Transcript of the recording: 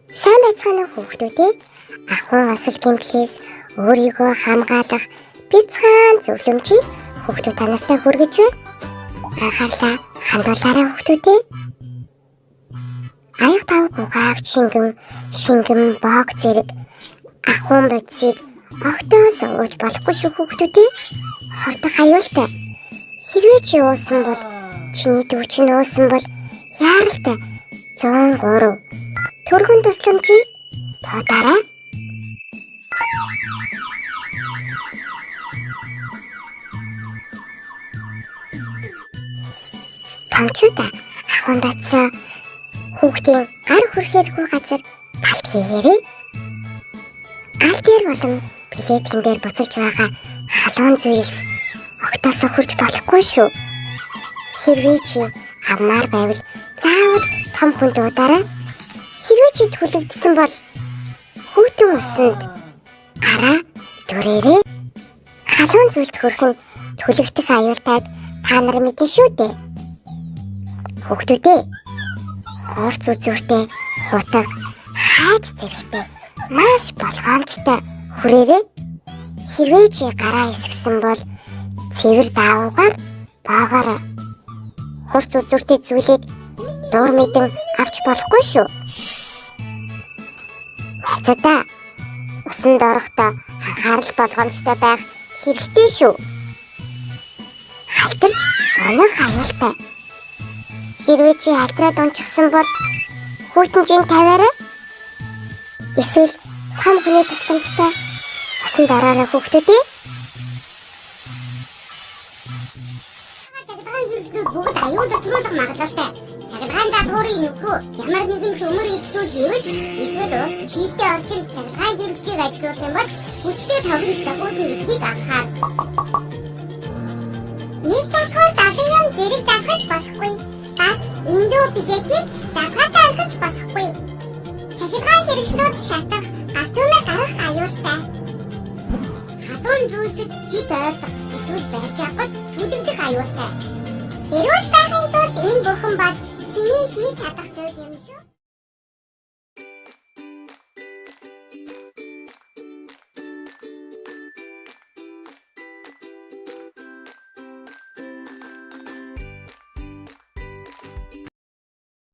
Сайн байцгаана уу хүүхдүүд ээ. Ахуйн осол гэмтлээс өөрийгөө хамгаалах бяцхан зөвлөмжийг хүүхдүүд та нартай хүргэж байна. Анхаарлаа хандуулаарай хүүхдүүд ээ. Аяг тав гугайг шингэн боог зэрэг ахуйн бодисыг огтоос ууж болохгүй шүү хүүхдүүд ээ. Хортог аюултай. Хэрвээ чи уусан бол чиний дүү чинь уусан бол яаралтай 103 төргөн тусламжийг тоодаарай. Томчуудаа ахуйн бодисоо хүүхдийн гар хүрхээргүй газар галт хийгээрэй. Гал дээр болон плеткэн дээр буцалж байгаа халуун зүйлс огтоосоо хүрч болохгүй шүү. Хэрвээ чи авмаар байвал заавал том хүн дуудаарай. Хэрвээ чи түлэгдсэн бол хүүтэн усанд гараа дүрээрээ. Халуун зүйлд хүрэх нь түлэгдэх аюултайг та нар мэдэн шүү дээ. Хүүхдүүдээ хорц үзүүртэй хутаг хайж зэрэгтэй маш болгоомжтой хүрээрээ. Хэрвээ чи гараа эсгсэн бол цэвэр даавуугаар боогоорой. Хорц үзүүртэй зүйлийг дуур мэдэн авч болохгүй шүү. Найзуудаа усанд орохдоо анхаарал болгоомжтой байх хэрэгтэй шүү. Халтарч унах аюултай. Хэрвээ чи халтраад унчихсан бол хүүтэнжийн тавиараа. Эсвэл том хүний тусламжтай усанд ороорой хүүхдүүд ээ. Бүгд аюул өдрүүлэх магадлалтай. Цахилгаан даалгаврын нөхөө ямар нэгэн төмөр эсвүүд эсвэл ус чийгтэй орчинд цахилгаан хэрэгслийг ажилуулах юм бол хүчтэй таврын дагуулын гэдгийг анхаар. Нэг цахилгаан даалгын зэрэг засгаж болохгүй. Бас эндүү билетийг засгаатай алгаж болохгүй. Цахилгаан хэрэгслүүд шатах, галтуунаа гарах аюултай. Халуун зүйлсэд хит ойртох эсвэл барьж авах түлэгдэх аюултай. Эрүүл байхын тулд энэ бүхэн бол чиний хийж чадах зүйл юм шүү.